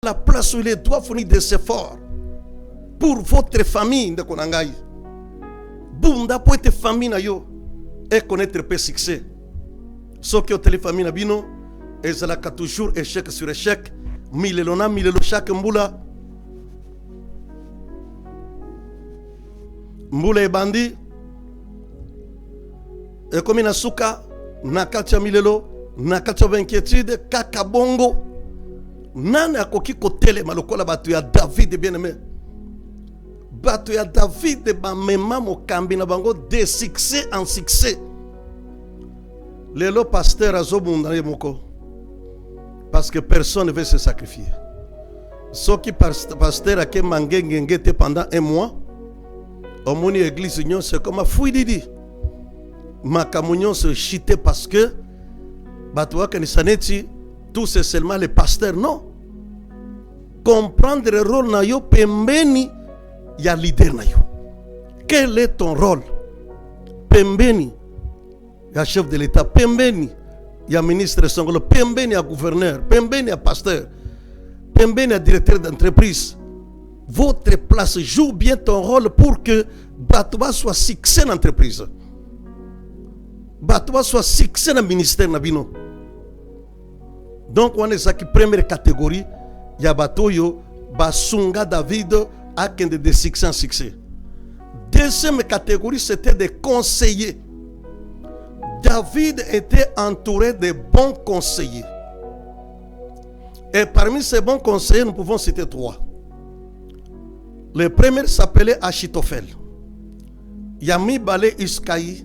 la place où il doit fournir des efforts pour votre famille de Konangai. Bunda pour être famille na yo et connaître le succès. Ce qui est la famille na bino et ça la toujours échec sur échec. Mille chaque mbula. Mbula e bandi. Et comme na suka na kacha milelo na kacha inquiétude kaka bongo. Nani akoki kotele malokola batu ya David bien-aimé. Batu ya David ba mema mokambi na bango de succès en succès. Lelo pasteur azobunda moko. Parce que personne ne veut se sacrifier. Ce qui pasteur a ke mangengengete pendant un mois. Au moni église union c'est comme fouille didi. Makamunion se chité parce que batu wa kanisaneti tout c'est seulement les pasteurs, non. Comprendre le rôle na yo pembeni ya leader na yo. Quel est ton rôle? Pembeni ya chef de l'État, pembeni ya ministre songolo, pembeni ya gouverneur, pembeni ya pasteur, pembeni ya directeur d'entreprise. Votre place joue bien ton rôle pour que Batouba soit succès dans l'entreprise. Batouba soit succès dans le ministère nabino. Donc, on est la première catégorie. Il y a Batoyo, Basunga David, à de succès en succès. Deuxième catégorie, c'était des conseillers. David était entouré de bons conseillers. Et parmi ces bons conseillers, nous pouvons citer trois. Le premier s'appelait Achitophel. Yami Balé Iskaï.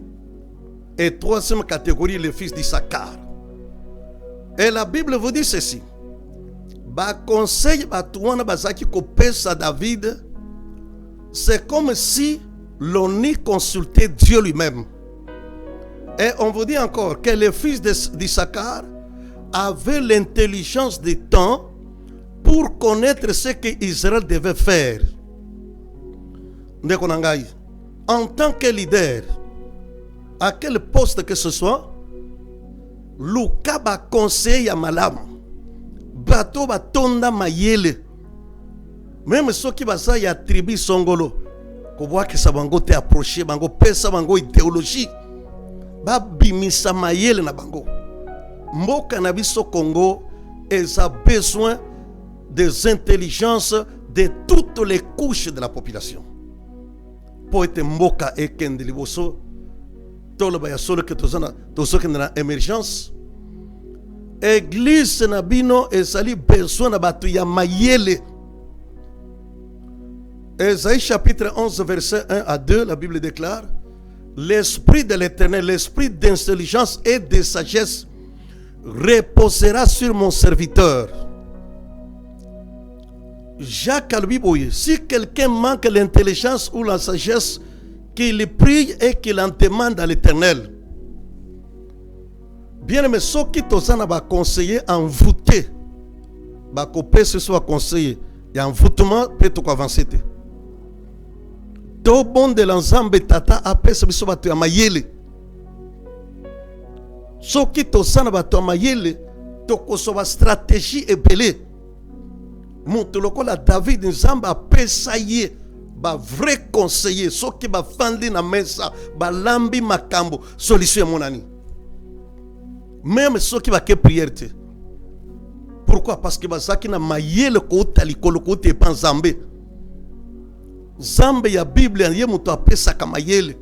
Et troisième catégorie, le fils d'Issachar. Et la Bible vous dit ceci. Ba conseil batouana bazaki kopesa David, c'est comme si l'on y consultait Dieu lui-même. Et on vous dit encore que le fils d'Issachar avait l'intelligence du temps pour connaître ce qu'Israël devait faire. En tant que leader, à quel poste que ce soit, Luka ba conseil ya malamu. Bato ba tonda mayele. Même ceux qui basa ya tribu songolo. Ko boa ke sabango te approcher bango pesa bango idéologie. Ba bimisa mayele na bango. Mboka na biso Congo, ils ont besoin des intelligences de toutes les couches de la population. Pour être mboka e kendeliboso. Tolo ba ya solo que tozana tozoke na émergence. Église nabino ezali besoin na batu ya mayele. Ésaïe chapitre 11 verset 1 à 2, la Bible déclare: l'esprit de l'Éternel, l'esprit d'intelligence et de sagesse reposera sur mon serviteur. Jacques Albiboye, si quelqu'un manque l'intelligence ou la sagesse, qu'il prie et qu'il en demande à l'Éternel. Bien aimé, ceux qui t'osana va conseiller envoûté, va couper ce soit conseiller et envoûtement peut tout avancer. Tout bon de l'ensemble tata après ce biso va te amayele. Ceux qui t'osana va te amayele, to kosoba stratégie et belé. Monte lokola David nzamba pesaye. Ba vrai conseiller, ceux qui va fandi na mesa, ba lambi makambo, solution mon ami. Même ceux qui va que prière. Pourquoi? Parce que bazaki na mayele ko talikolo ko te pan zambe. Zambe ya Bible ya muto apesa ka mayele.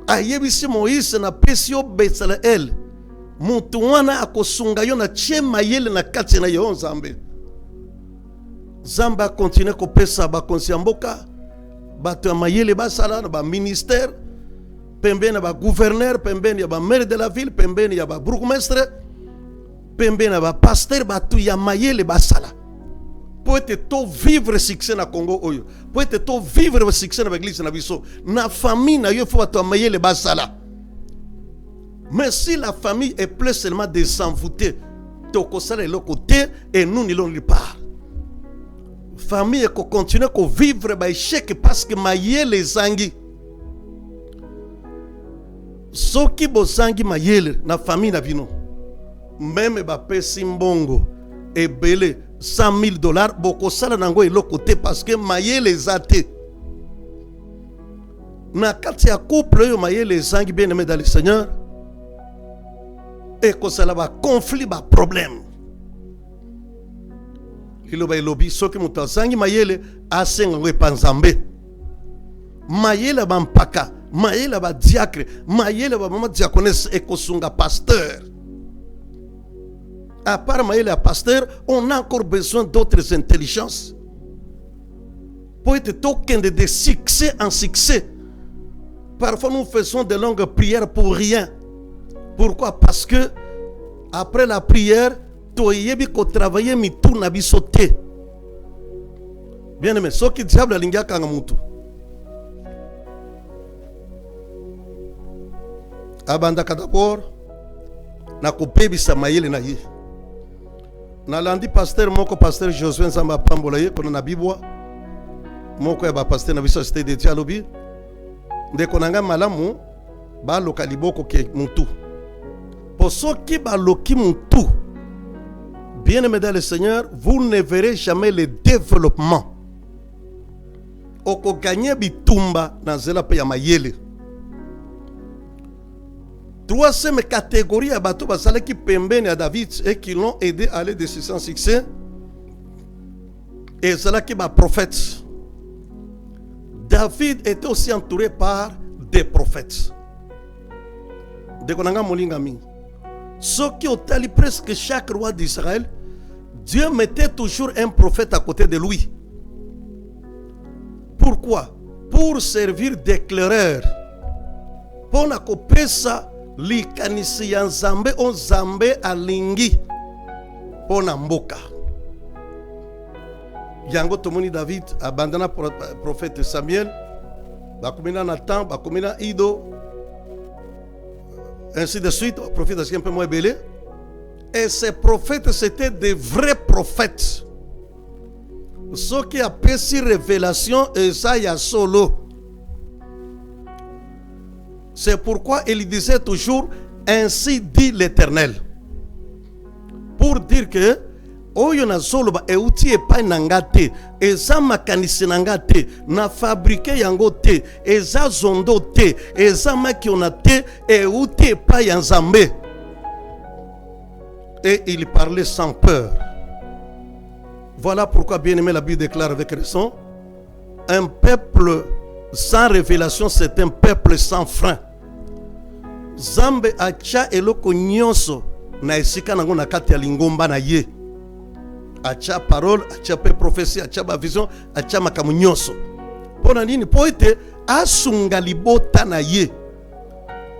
Ayebisi Moïse na pesio Betsael. Muto wana akosunga yo na che mayele na kati na yo zambe. Zamba continue ko pesa ba konsiamboka bato mayele basala na ba ministère pembeni ba gouverneur pembeni ba maire de la ville pembeni ba bourgmestre pembeni ba pasteur bato ya mayele basala pour être to vivre succès na Congo oyo pour être to vivre succès na église na biso na famille na yo faut bato mayele basala. Mais si la famille est plus seulement des envoûtés to kosala le côté et nous n'y l'on pas. Famille qui continue à vivre par échec parce que mayele zangi. Ceux qui bozangi mayele na famille na bino. Même ba pesi mbongo et belé $100,000, beaucoup sala nango et l'autre côté parce que maye les athées. Na kati ya couple yo maye les zangi bien aimés dans le Seigneur. Et que ça va conflit ba problème. Lilo ba lobi soki muta zangi mayele asenga ngwe panzambe. Mayele ba mpaka, mayele ba diacre, mayele ba mama diaconesse et kosunga pasteur. À part mayele à pasteur, on a encore besoin d'autres intelligences. Pour être token de succès en succès. Parfois nous faisons de longues prières pour rien. Pourquoi? Parce que après la prière, toyebi ko travailler mi tout na bisoté. Bien aimé, ce qui diable alingia kanga mutu. Abanda d'abord na ko pebisa mayele na ye. Na landi pasteur moko pasteur Josué Nzamba Pambola ye kono na bibwa. Moko ya ba pasteur na biso cité de Dialobi. Ndeko nanga malamu ba lokaliboko ke mutu. Pour ceux qui baloki mutu, bien aimé dans le Seigneur, vous ne verrez jamais le développement. Oko gagner bitumba na zela pe ya mayele. Troisième catégorie à bateau basala qui pembeni à David et qui l'ont aidé à aller de succès en succès. Et c'est là qui va prophète. David était aussi entouré par des prophètes. De konanga molinga mingi. Ce qui ont tali presque chaque roi d'Israël, Dieu mettait toujours un prophète à côté de lui. Pourquoi? Pour servir d'éclaireur. Pour na kopesa likanisi ya Nzambe o Nzambe alingi. Pour na mboka. Yango tomoni David abandonna prophète Samuel. Bakomina Nathan, bakomina Ido. Ainsi de suite, le prophète a un peu moins belé. Et ces prophètes, c'était des vrais prophètes. Ceux qui appellent ces révélations, et ça, il y a solo. C'est pourquoi il disait toujours, ainsi dit l'Éternel. Pour dire que, oyo na solo ba euti epai nanga te, eza makanisi nanga te, na fabrique yango te, eza zondo te, eza makiona te, euti epai ya Nzambe. Et il parlait sans peur. Voilà pourquoi, bien aimé, la Bible déclare avec raison, un peuple sans révélation, c'est un peuple sans frein. Zambe acha eloko nyonso na esika nango na kati ya lingomba na ye. Acha parole, acha prophétie, acha vision, acha makamu nyonso. Pona nini? Po ete asunga libota na ye.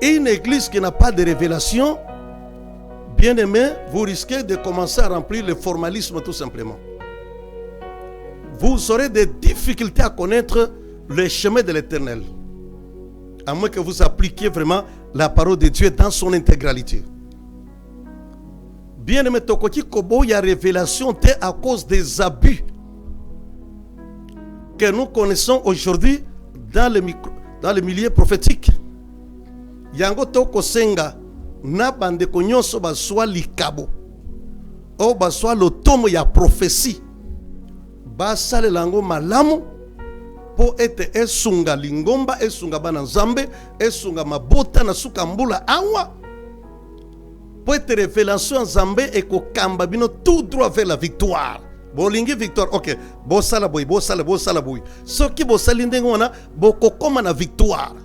Et une église qui n'a pas de révélation, bien aimé, vous risquez de commencer à remplir le formalisme tout simplement. Vous aurez des difficultés à connaître le chemin de l'Éternel. À moins que vous appliquiez vraiment la parole de Dieu dans son intégralité. Bien aimé, Tokoki Kobo, il y a révélation à cause des abus que nous connaissons aujourd'hui dans le milieu prophétique. Yango Toko Senga, na bande konyonso baswa likabo. O baswa lotomo ya prophétie. Basale lango malamu. Po ete esunga lingomba, esunga bana Nzambe, esunga mabota na suka mbula awa. Po ete révélation Nzambe eko kamba bino tout droit vers la victoire. Bolingi victoire, ok. Bosala boy, bosala boy. Soki bosali ndengo wana, boko koma na victoire.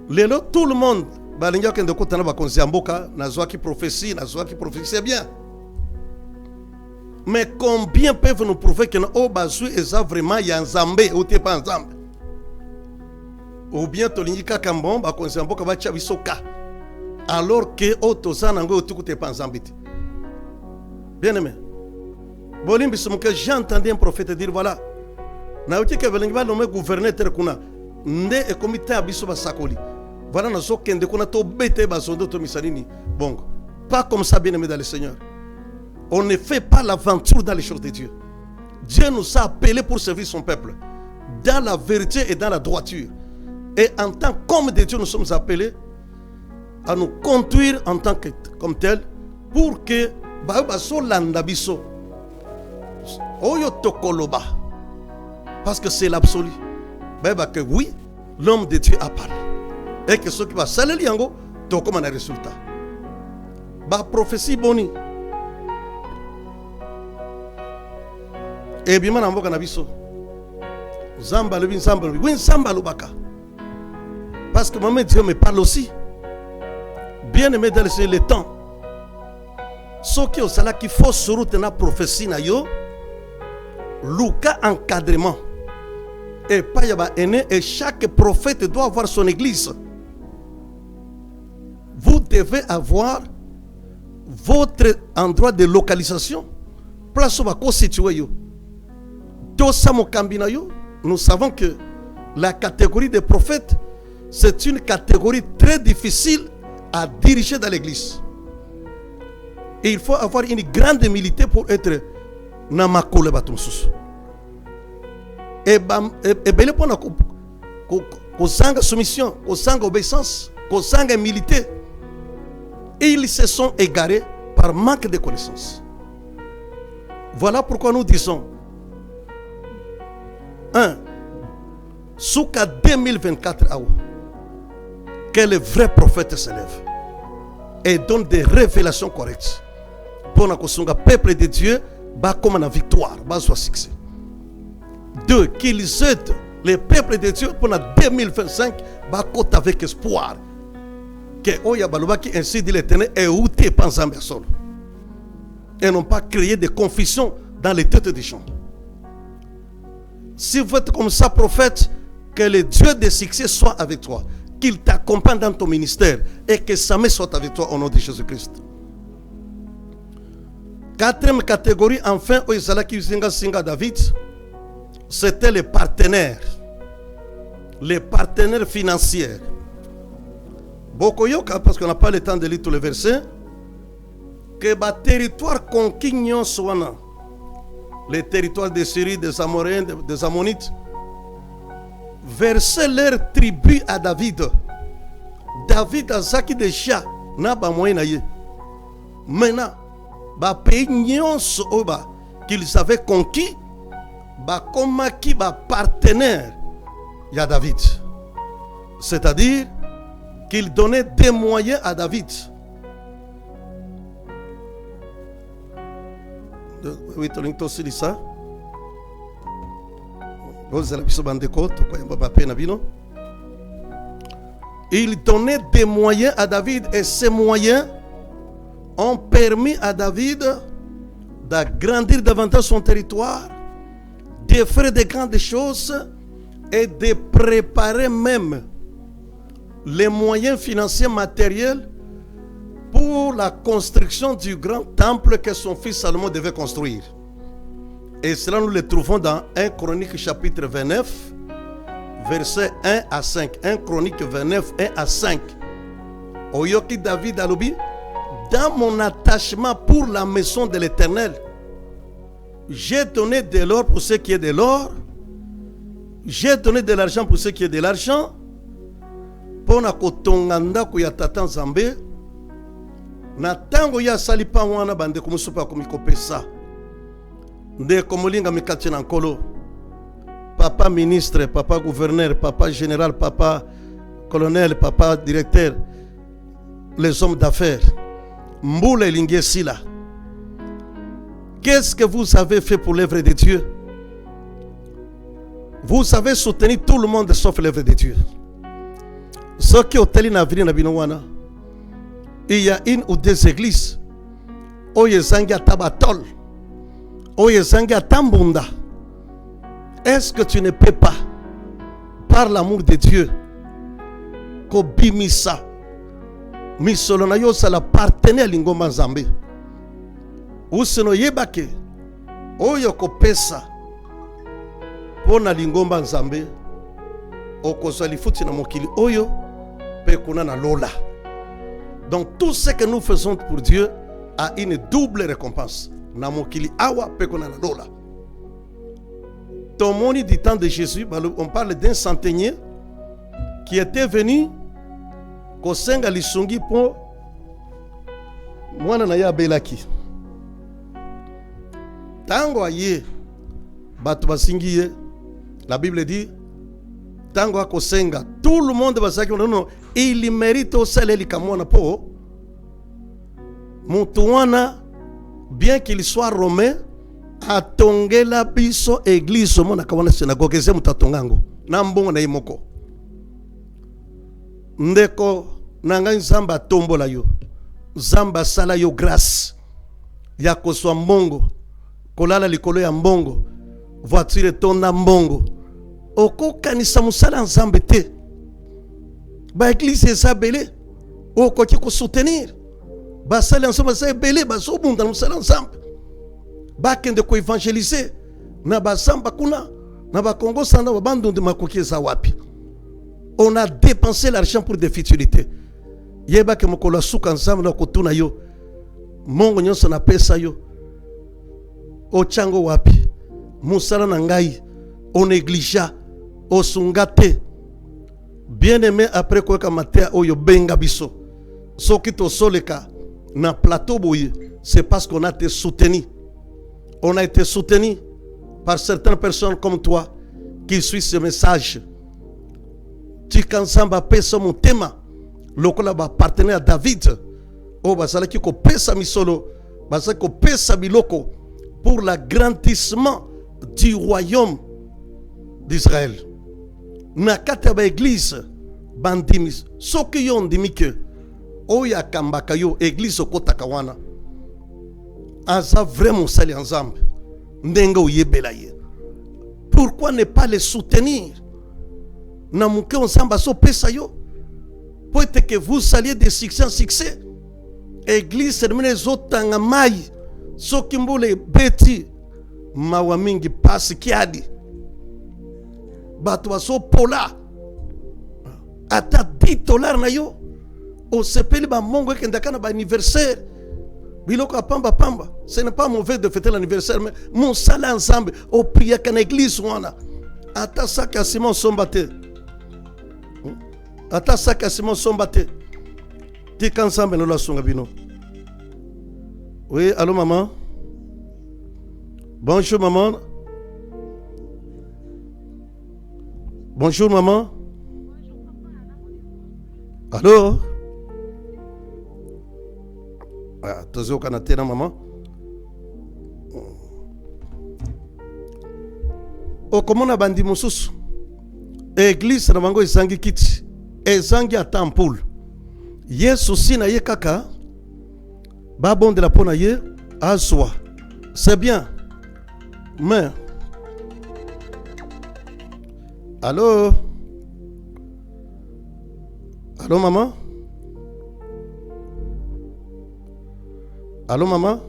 Lelo tout le monde, balingi okende kotana bakonzi ya mboka, nazwa ki prophétie, c'est bien. Mais combien peuvent nous prouver que nos basu est vraiment Nzambe ou t'es pas Nzambe? Ou bien tolingika kambon ba konzambo ka ba chabisoka. Alors que otozana ngo otuku t'es pas Nzambe. Bien aimé. Bolimbi sumuke j'ai entendu un prophète dire voilà. Na uti ke belingi ba nommé gouverneur kuna nde e comité abiso ba sakoli. Voilà na zo kende kuna to bete ba zondo to misalini. Bon. Pas comme ça bien aimé dans le Seigneur. On ne fait pas l'aventure dans les choses de Dieu. Dieu nous a appelés pour servir son peuple. Dans la vérité et dans la droiture. Et en tant qu'homme de Dieu, nous sommes appelés à nous conduire en tant que comme tel pour que baso landa biso oyo tokoloba parce que c'est l'absolu. Que oui, l'homme de Dieu a parlé et que ce qui va saler yango to comme un résultat. Prophétie boni et bien na mboka na biso zamba le zamba oui zamba lobaka parce que maman Dieu me parle aussi. Bien aimé dans le temps ce qui est là qu'il faut sur route na prophétie na yo Luka encadrement et pas yaba aîné et chaque prophète doit avoir son église. Vous devez avoir votre endroit de localisation. Place où va constituer yo. Nous savons que la catégorie des prophètes, c'est une catégorie très difficile à diriger dans l'église. Et il faut avoir une grande humilité pour être namakole batumsus. Et bien pour qu'on sanga soumission, qu'on sanga obéissance, qu'on sanga humilité. Et ils se sont égarés par manque de connaissances. Voilà pourquoi nous disons 1. Souka 2024 que le vrai prophète se lève et donne des révélations correctes pour que le peuple de Dieu va comme une victoire, va soit succès. 2. Qu'ils aident le peuple de Dieu pour 2025 va côté avec espoir. Que Oya Balobaki ainsi dit l'Éternel et où t'es pas en personne. Et non pas créer des confusions dans les têtes des gens. Si vous êtes comme ça, prophète, que le Dieu de succès soit avec toi, qu'il t'accompagne dans ton ministère et que sa main soit avec toi au nom de Jésus-Christ. 4e catégorie, enfin, Oyezalaki Singa David, c'était les partenaires financiers. Bokoyoka, parce qu'on n'a pas le temps de lire tous les versets, que le territoire conquis Nyonswana, les territoires de Syrie, des Amoréens, des Ammonites, versaient leur tribu à David. David a zaki déjà na ba moyen naye. Maintenant, ba pays Nyons oba qu'ils avaient conquis, ba komaki ba partenaire ya David. C'est-à-dire qu'il donnait des moyens à David. Oui, tu as aussi dit ça. Il donnait des moyens à David et ces moyens ont permis à David d'agrandir davantage son territoire, de faire de grandes choses et de préparer même les moyens financiers matériels pour la construction du grand temple que son fils Salomon devait construire. Et cela nous le trouvons dans 1 Chronique chapitre 29, versets 1 à 5. 1 Chronique 29, 1 à 5. Oyoki David Alobi, dans mon attachement pour la maison de l'Éternel, j'ai donné de l'or pour ce qui est de l'or, j'ai donné de l'argent pour ce qui est de l'argent, pour na kotonganda ko ya tata Nzambe na tango ya salipa wana bande kumusupa komikopesa nde komolinga mikati na nkolo papa ministre, papa gouverneur, papa général, papa colonel, papa directeur, les hommes d'affaires Mboula Elingue Sila, qu'est-ce que vous avez fait pour l'œuvre de Dieu? Vous avez soutenu tout le monde sauf l'œuvre de Dieu. Ce qui est tenu dans la vie, il y a une ou deux églises. Oyezanga Tabatol, Oyezanga Tambunda. Est-ce que tu ne peux pas, par l'amour de Dieu, Kobimisa, Misolonayo, ça l'appartenait à Lingoma Zambé. Ou sinon Yebake, Oyoko Pesa, Pona Lingoma Zambé, Okozalifuti na mokili Oyo, Pekuna na Lola. Donc tout ce que nous faisons pour Dieu a une double récompense. Na mokili Awa, Pekuna na Lola. Tomoni du temps de Jésus, on parle d'un centenier qui était venu Kosenga Lisungi pour Mwana na ya Belaki. Tango aye bato basingi ye, la Bible dit tango akosenga tout le monde basaki non, il mérite osala likamwana po mutu wana bien qu'il soit romain atongela biso église mona kawana synagogue ze mutatongango na mbongo na imoko ndeko nanga nzamba tombola yo zamba sala yo grâce ya koswa mbongo kolala likolo ya mbongo voiture tonda mbongo okokanisa musala nzambe te ba église ezabele okoki ko soutenir basala nzambe ezabele bazobunda musala nzambe bakende ko évangéliser na basamba kuna na bakongo sanda babandundi makoki eza wapi. On a dépensé l'argent pour des futilités. Yeba ke mokolo suka nzambe na kotuna yo mongo nyonso na pesa yo ochango wapi musala na ngai o négligea o sungate. Bien aimé, après quoi kamatea oyo benga biso soki to soleka na plateau boye, c'est parce qu'on a été soutenu. On a été soutenu par certaines personnes comme toi qui suivent ce message. Tikansamba pesa mutema lokola ba partenaire David o basala ki ko pesa misolo basala ko pesa biloko pour l'agrandissement du royaume d'Israël. Na kata ba église bandimi soki yo ndimi ke oya kambaka yo église okotaka wana aza vraiment sali ensemble ndenge oyebela ye. Pourquoi ne pas les soutenir? Na muke onsamba so pesa yo peut-être que vous saliez de succès en succès. Église termine zotanga mai soki mbule beti mawa mingi pasi kiadi bato baso pola ata $10 na yo osepeli ba mongo ekendaka na ba anniversaire biloko pamba pamba. Ce n'est pas mauvais de fêter l'anniversaire, mais mon sala ensemble au prier qu'en église wana ata saka Simon sombate ata saka Simon sombate tika ensemble no la songa bino. Oui, allô maman. Bonjour maman. Bonjour maman. Allô. Ah, tozo kanate na maman. O komona bandi mususu. Église na bango ezangi kiti. Ezangi atampul. Yesu sina ye kaka. Babonde la pona ye azwa. C'est bien. Mais allô? Allô maman? Allô maman?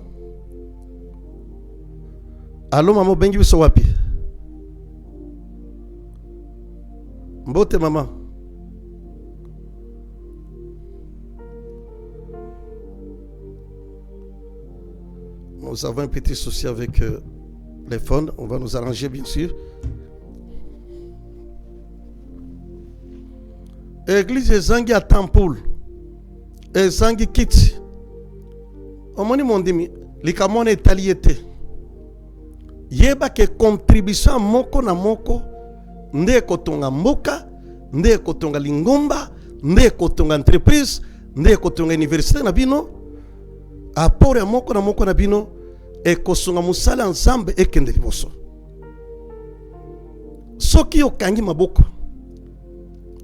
Allô maman, bengi biso wapi? Mbote maman. Nous avons un petit souci avec les phones. On va nous arranger bien sûr. Église ezangi à Temple. Ezangi kiti. Omoni mondimi likamone etaliete. Yeba ke contribution moko na moko nde kotonga mboka, nde kotonga lingomba, nde kotonga entreprise, nde kotonga université na bino. Apore moko na moko na bino e kosunga musala ensemble ekende liboso. Soki okangi maboko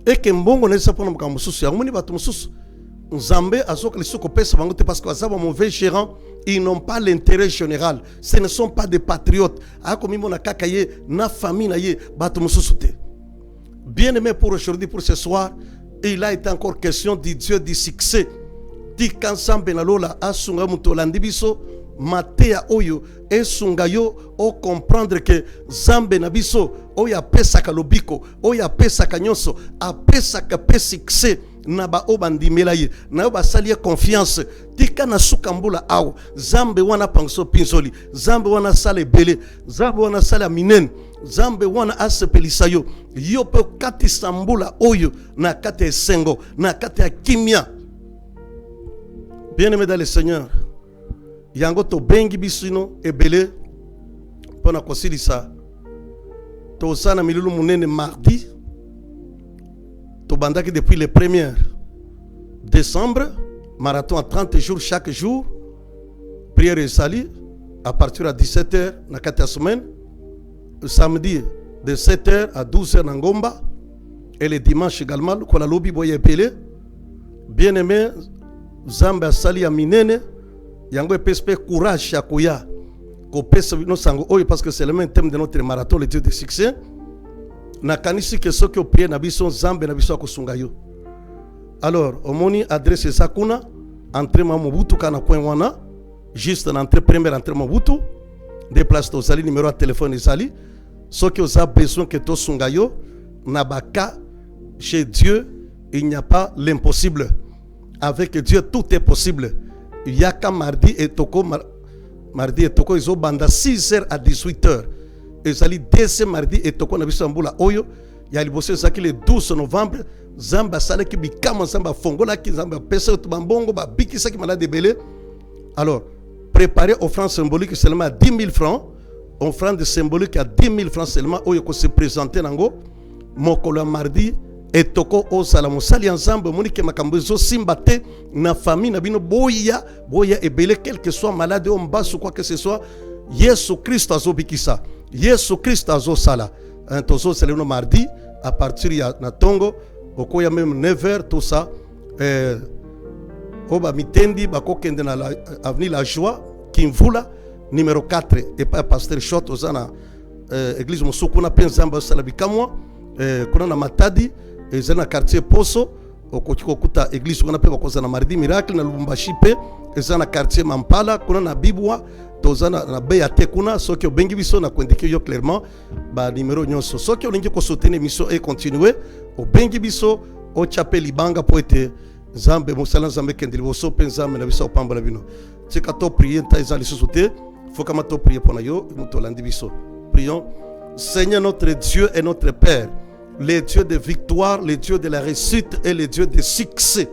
eke mbongo na isa pona makambo mususu yango moni bato mususu Nzambe azoka lisoko pesa bango te parce que bazaba mauvais gérant, ils n'ont pas l'intérêt général. Ce ne sont pas des patriotes. Ako mimo na kaka ye na famille na ye bato mususu te. Bien aimé pour aujourd'hui, pour ce soir, il a été encore question du Dieu du succès. Tika Nzambe na lola asunga muto landi biso matea oyo esunga yo o comprendre que Nzambe na biso oyo apesaka lobiko oyo apesaka nyonso apesaka pe succès na ba obandimela ye na ba salie confiance tika na suka mbula awo Nzambe wana pangso pinzoli Nzambe wana sale bele Nzambe wana sale minen Nzambe wana asepelisa yo yo pe kati sambula oyo na kati esengo na kati ya kimia. Bien-aimé dans le Seigneur, yango to bengi bisino ebele Pona kosilisa. Tosana milulu munene mardi. Tobandaki depuis le 1er décembre. Marathon à 30 jours chaque jour. Prière et sali. À partir de 17h, na 4 semaines. Le samedi, de 7h à 12h, na Ngomba. Et le dimanche également, qu'on a lobby boye pelé. Bien aimé, Zamba sali a minene. Yango pespe courage chakoya. Ko pesa no sango oyo parce que c'est le même thème de notre marathon, le Dieu de succès. Na kanisi que ceux qui ont prié na biso Zamba na biso ko sungayo. Alors, omoni adresse sakuna, entrée Mobutu kana point wana. Juste l'entrée première entrée Mobutu, déplace ton sali numéro de téléphone sali. Ceux qui ont besoin que to sungayo, nabaka chez Dieu, il n'y a pas l'impossible. Avec Dieu tout est possible. Yaka mardi et toko ils ont banda 6h à 18h. Et sali DC mardi et toko na biso mbula oyo, ya libosé ça qui le 12 novembre, Zamba sala ki bikama Zamba fongola ki Zamba pesa tubambongo ba biki ça qui malade belé. Alors préparer offrande symbolique seulement à 10 000 francs. Offrande symbolique à 10 000 francs seulement. Oyo ko se présenter nango. Mokolo mardi. Et toko o salamosali ensemble. Monique makambezo simbate. Na famille na bino boya. Boya et belé. Quel que soit malade ou mbasse ou quoi que ce soit. Yesu Christ azo bikisa. Yesu Christ azo sala. Un tozo c'est le mardi. À partir ya na tongo. Oko ya même 9h tout ça. Oba mitendi bako kende na avenue La Joie Kimvula numéro 4 et pas pasteur Shot ozana église Mosukuna penzamba salabikamwa kuna na Matadi ezana quartier Poso okotiko kuta église kuna pe bakozana mardi miracle na Lubumbashi pe ezana quartier Mampala kuna na Bibwa tozana na Beate kuna soki obengi biso na kwendiki yo clairement ba numéro nyonso soki olingi ko soutenir mission et continuer obengi biso o chape libanga po ete Zambe musala zambe kendili boso penzambe na biso pamba na bino. Tika to prier ta ezali sosote, faut kama to prier pona yo muto landi biso. Prions. Seigneur notre Dieu et notre Père, le Dieu de victoire, le Dieu de la réussite et le Dieu de succès.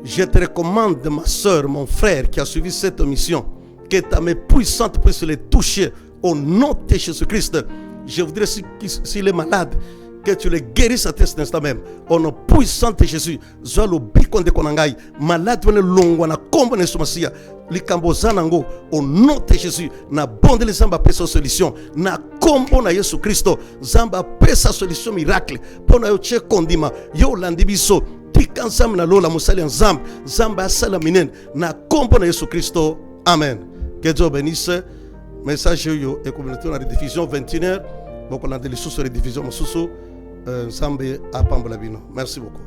Je te recommande ma soeur, mon frère qui a suivi cette mission, que ta main puissante puisse les toucher au nom de Jésus-Christ. Je voudrais s'il est malade que tu le guérisses à cet instant même. Au nom puissant de Jésus. Zalo bikonde konangai. Malade wene longwa na kombo ne somasia. Likambo zanango. Au nom de Jésus. Na bonde les zamba pesa solution. Na kombo na Yesu Christo. Zamba pesa solution miracle. Pona yo che kondima. Yo landibiso. Tikansam na lola musali en zamb. Zamba salaminen. Na kombo na Yesu Christo. Amen. Que Dieu bénisse. Message yo. Et communauté na rediffusion 21h. Bon, on a des sous sur les diffusions. Merci beaucoup.